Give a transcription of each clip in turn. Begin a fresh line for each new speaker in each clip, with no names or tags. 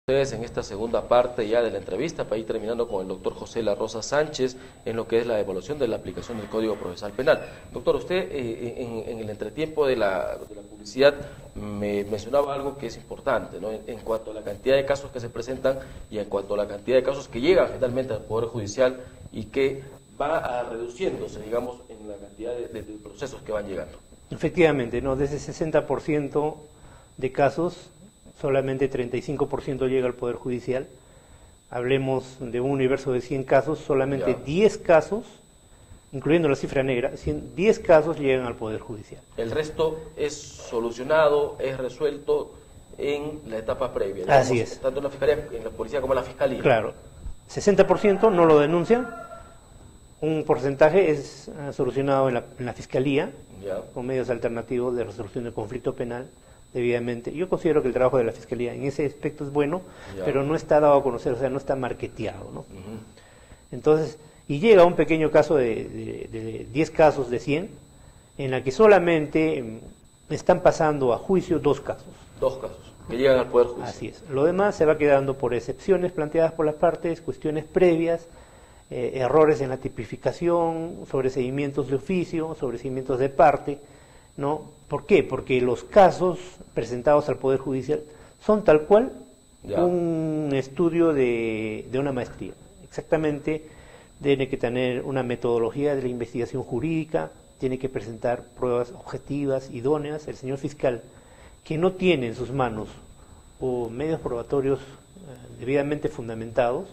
Ustedes en esta segunda parte ya de la entrevista, para ir terminando con el doctor José La Rosa Sánchez en lo que es la evaluación de la aplicación del Código Procesal Penal. Doctor, usted en el entretiempo de la publicidad me mencionaba algo que es importante, ¿no? En cuanto a la cantidad de casos que se presentan y en cuanto a la cantidad de casos que llegan finalmente al Poder Judicial y que va reduciéndose, digamos, en la cantidad de procesos que van llegando.
Efectivamente, ¿no? De ese 60% de casos, solamente 35% llega al Poder Judicial. Hablemos de un universo de 100 casos, solamente 10 casos, incluyendo la cifra negra, 10 casos llegan al Poder Judicial.
El resto es solucionado, es resuelto en la etapa previa. Digamos,
así es.
Tanto en la Fiscalía, en la Policía como en la Fiscalía.
Claro. 60% no lo denuncian, un porcentaje es solucionado en la Fiscalía, con medios alternativos de resolución de conflicto penal, debidamente. Yo considero que el trabajo de la Fiscalía en ese aspecto es bueno, pero no está dado a conocer, o sea, no está marketeado, ¿no? Entonces, y llega un pequeño caso de 10 casos de 100, en la que solamente están pasando a juicio 2 casos.
2 casos, que llegan al Poder Judicial.
Así es. Lo demás se va quedando por excepciones planteadas por las partes, cuestiones previas, errores en la tipificación, sobreseimientos de oficio, sobreseimientos de parte, ¿no? ¿Por qué? Porque los casos presentados al Poder Judicial son tal cual un estudio de una maestría. Exactamente, tiene que tener una metodología de la investigación jurídica, tiene que presentar pruebas objetivas, idóneas. El señor fiscal, que no tiene en sus manos o medios probatorios debidamente fundamentados,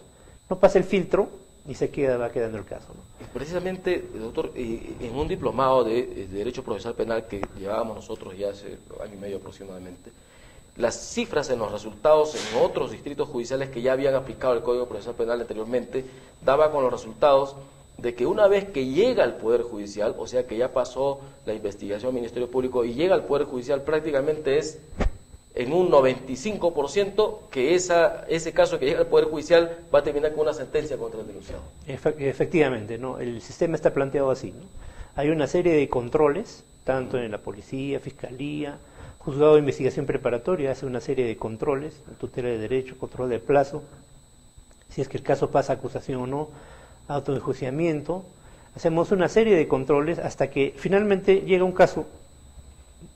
no pasa el filtro y va quedando el caso, ¿no?
Precisamente, doctor, en un diplomado de Derecho Procesal Penal que llevábamos nosotros ya hace año y medio aproximadamente, las cifras en los resultados en otros distritos judiciales que ya habían aplicado el Código Procesal Penal anteriormente, daba con los resultados de que una vez que llega al Poder Judicial, o sea que ya pasó la investigación al Ministerio Público y llega al Poder Judicial, prácticamente es en un 95% que ese caso que llega al Poder Judicial va a terminar con una sentencia contra el denunciado.
Efectivamente, ¿no? El sistema está planteado así, ¿no? Hay una serie de controles, tanto en la policía, fiscalía, juzgado de investigación preparatoria, hace una serie de controles, tutela de derecho, control de plazo, si es que el caso pasa a acusación o no, auto de enjuiciamiento, hacemos una serie de controles hasta que finalmente llega un caso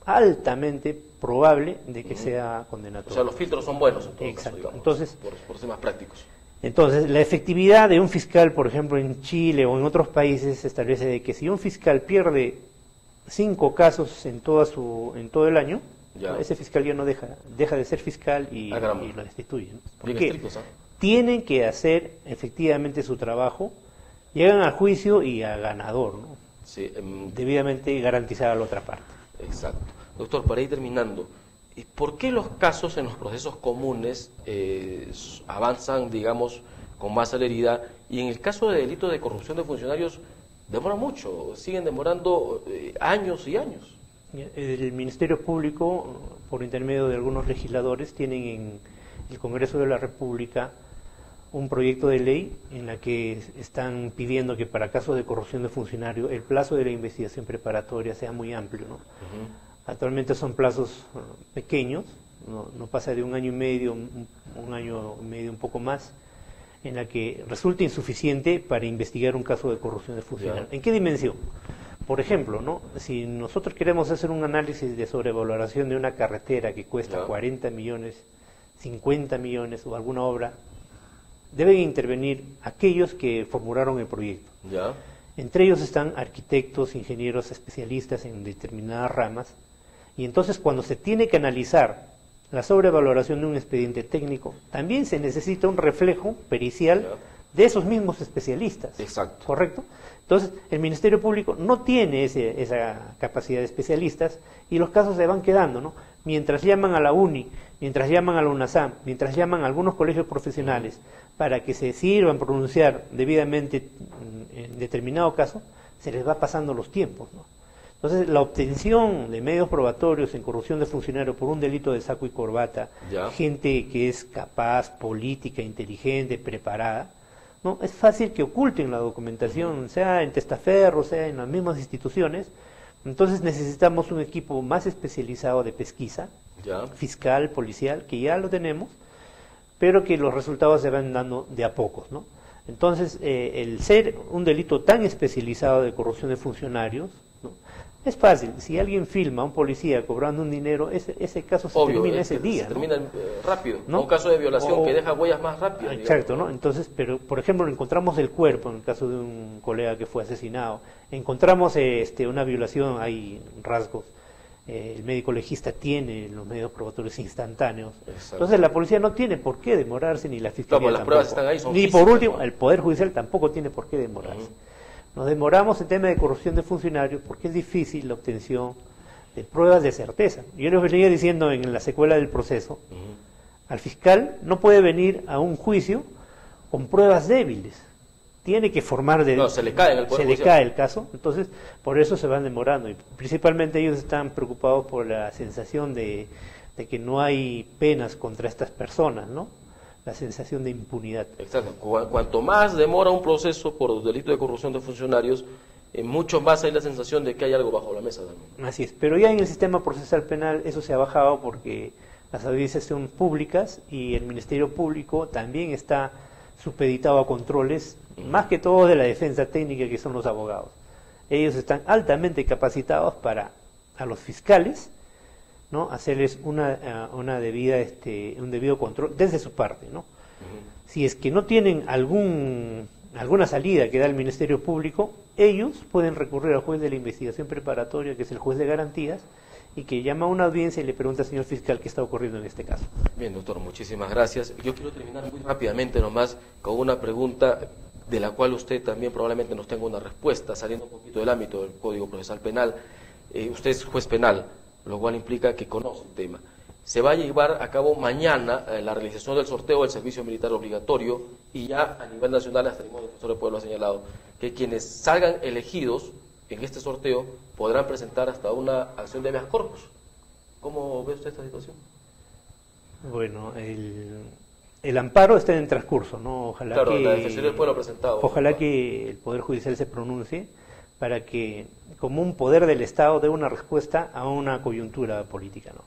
altamente probable de que sea condenatorio.
O sea, los filtros son buenos en todo
Exacto.
caso, digamos,
Entonces,
por ser más prácticos.
Entonces, la efectividad de un fiscal, por ejemplo, en Chile o en otros países, se establece de que si un fiscal pierde 5 casos en todo el año, ese fiscal ya no deja de ser fiscal y lo destituyen, ¿no? Porque tienen que hacer efectivamente su trabajo, llegan al juicio y a ganador, ¿no?
Sí,
debidamente garantizada la otra parte.
Exacto. Doctor, para ir terminando, ¿por qué los casos en los procesos comunes avanzan, digamos, con más celeridad y en el caso de delito de corrupción de funcionarios demora mucho, siguen demorando años y años?
El Ministerio Público, por intermedio de algunos legisladores, tienen en el Congreso de la República un proyecto de ley en la que están pidiendo que para casos de corrupción de funcionario el plazo de la investigación preparatoria sea muy amplio, ¿no? Actualmente son plazos pequeños, no pasa de un año y medio, un año y medio, un poco más, en la que resulta insuficiente para investigar un caso de corrupción de funcionario. ¿En qué dimensión? Por ejemplo, ¿no? Si nosotros queremos hacer un análisis de sobrevaloración de una carretera que cuesta 40 millones, 50 millones o alguna obra, deben intervenir aquellos que formularon el proyecto. Entre ellos están arquitectos, ingenieros, especialistas en determinadas ramas, y entonces cuando se tiene que analizar la sobrevaloración de un expediente técnico, también se necesita un reflejo pericial de esos mismos especialistas.
Exacto.
¿Correcto? Entonces, el Ministerio Público no tiene esa capacidad de especialistas y los casos se van quedando, ¿no? Mientras llaman a la UNI, mientras llaman a la UNASAM, mientras llaman a algunos colegios profesionales para que se sirvan pronunciar debidamente en determinado caso, se les va pasando los tiempos, ¿no? Entonces, la obtención de medios probatorios en corrupción de funcionario por un delito de saco y corbata, gente que es capaz, política, inteligente, preparada, ¿no? Es fácil que oculten la documentación, sea en testaferro, sea en las mismas instituciones. Entonces necesitamos un equipo más especializado de pesquisa, fiscal, policial, que ya lo tenemos, pero que los resultados se van dando de a pocos, ¿no? Entonces, el ser un delito tan especializado de corrupción de funcionarios, ¿no? Es fácil. Si alguien filma a un policía cobrando un dinero, ese caso se termina ese día. Se
termina rápido,
¿no?
Un caso de violación que deja huellas más rápidas.
Exacto, ¿no? Entonces, pero por ejemplo, encontramos el cuerpo en el caso de un colega que fue asesinado. Encontramos una violación, hay rasgos. El médico legista tiene los medios probatorios instantáneos. Exacto. Entonces la policía no tiene por qué demorarse, ni la fiscalía
tampoco. Las pruebas están ahí, son
ni
físicas,
por último,
¿no?
El Poder Judicial tampoco tiene por qué demorarse. Nos demoramos en tema de corrupción de funcionarios porque es difícil la obtención de pruebas de certeza. Yo les venía diciendo en la secuela del proceso, al fiscal no puede venir a un juicio con pruebas débiles. Tiene que formar de...
No, se le cae en el Poder
Judicial. Le cae el caso, entonces por eso se van demorando. Y principalmente ellos están preocupados por la sensación de que no hay penas contra estas personas, ¿no? La sensación de impunidad.
Exacto. Cuanto más demora un proceso por delito de corrupción de funcionarios, mucho más hay la sensación de que hay algo bajo la mesa también.
Así es, pero ya en el sistema procesal penal eso se ha bajado porque las audiencias son públicas y el Ministerio Público también está supeditado a controles, más que todo de la defensa técnica, que son los abogados. Ellos están altamente capacitados para a los fiscales, ¿no? Hacerles una debida un debido control desde su parte, ¿no? Si es que no tienen alguna salida que da el Ministerio Público, ellos pueden recurrir al juez de la investigación preparatoria, que es el juez de garantías, y que llama a una audiencia y le pregunta al señor fiscal qué está ocurriendo en este caso.
Bien, doctor, muchísimas gracias. Yo quiero terminar muy rápidamente nomás con una pregunta de la cual usted también probablemente nos tenga una respuesta, saliendo un poquito del ámbito del Código Procesal Penal. Usted es juez penal, lo cual implica que conoce el tema. Se va a llevar a cabo mañana la realización del sorteo del servicio militar obligatorio, y ya a nivel nacional, hasta el mismo defensor del pueblo ha señalado que quienes salgan elegidos en este sorteo podrán presentar hasta una acción de habeas corpus. ¿Cómo ve usted esta situación?
Bueno, el amparo está en transcurso, ¿no? Ojalá
claro,
que
la Defensoría del Pueblo ha presentado.
Ojalá que el Poder Judicial se pronuncie para que, como un poder del Estado, dé una respuesta a una coyuntura política, ¿no?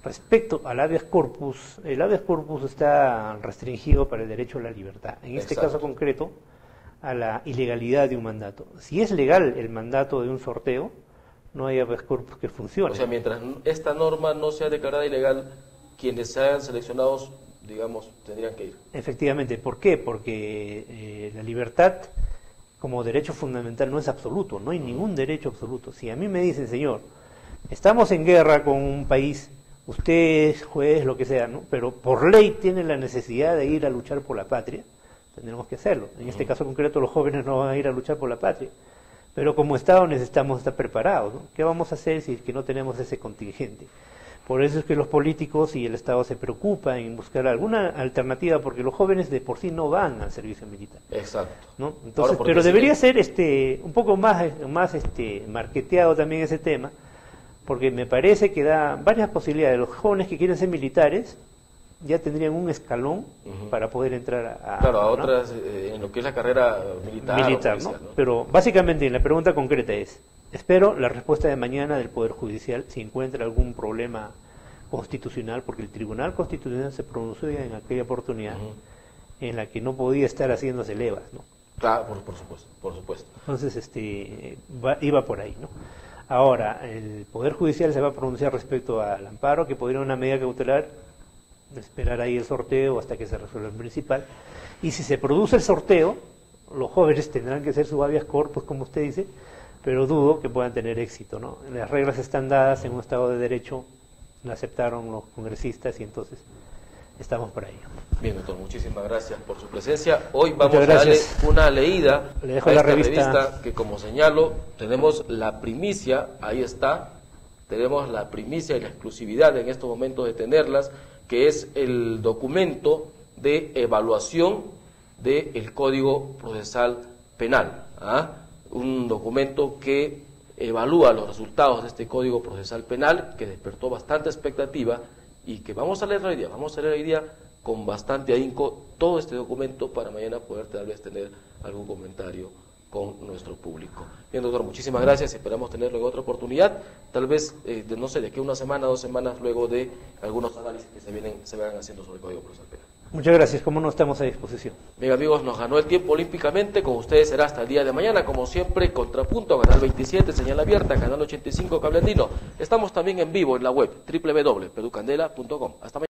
Respecto al habeas corpus, el habeas corpus está restringido para el derecho a la libertad. En este caso concreto, a la ilegalidad de un mandato. Si es legal el mandato de un sorteo, no hay habeas corpus que funcione.
O sea, mientras esta norma no sea declarada ilegal, quienes sean seleccionados, digamos, tendrían que ir.
Efectivamente. ¿Por qué? Porque la libertad como derecho fundamental no es absoluto, no hay ningún derecho absoluto. Si a mí me dicen, señor, estamos en guerra con un país, usted es juez, lo que sea, ¿no? Pero por ley tiene la necesidad de ir a luchar por la patria, tendremos que hacerlo. En este caso concreto, los jóvenes no van a ir a luchar por la patria, pero como Estado necesitamos estar preparados, ¿no? ¿Qué vamos a hacer si es que no tenemos ese contingente? Por eso es que los políticos y el Estado se preocupan en buscar alguna alternativa, porque los jóvenes de por sí no van al servicio militar.
Exacto.
¿No? Entonces, pero debería ser un poco más marketeado también ese tema, porque me parece que da varias posibilidades. Los jóvenes que quieren ser militares ya tendrían un escalón para poder entrar
a otras, en lo que es la carrera militar,
¿no? Pero básicamente la pregunta concreta es: espero la respuesta de mañana del Poder Judicial si encuentra algún problema constitucional, porque el Tribunal Constitucional se pronunció en aquella oportunidad en la que no podía estar haciéndose levas, ¿no?
Claro, por supuesto.
Entonces, iba por ahí, ¿no? Ahora, el Poder Judicial se va a pronunciar respecto al amparo, que podría una medida cautelar, esperar ahí el sorteo hasta que se resuelva el principal. Y si se produce el sorteo, los jóvenes tendrán que hacer su habeas corpus, como usted dice, pero dudo que puedan tener éxito, ¿no? Las reglas están dadas en un Estado de Derecho, lo aceptaron los congresistas y entonces estamos por ahí.
Bien, doctor, muchísimas gracias por su presencia. Hoy vamos a darle una leída
a
esta revista que, como señalo, tenemos la primicia, ahí está, tenemos la primicia y la exclusividad en estos momentos de tenerlas, que es el documento de evaluación del Código Procesal Penal. Un documento que evalúa los resultados de este Código Procesal Penal, que despertó bastante expectativa y que vamos a leer hoy día con bastante ahínco todo este documento para mañana poder tal vez tener algún comentario con nuestro público. Bien, doctor, muchísimas gracias, esperamos tenerlo en otra oportunidad, tal vez, no sé, de aquí a una semana, 2 semanas luego de algunos análisis que se van haciendo sobre el Código Procesal Penal.
Muchas gracias, como no estamos a disposición.
Bien amigos, nos ganó el tiempo olímpicamente, con ustedes será hasta el día de mañana, como siempre, Contrapunto, Canal 27, señal abierta, Canal 85, Cable Andino. Estamos también en vivo en la web, www.perucandela.com. Hasta mañana.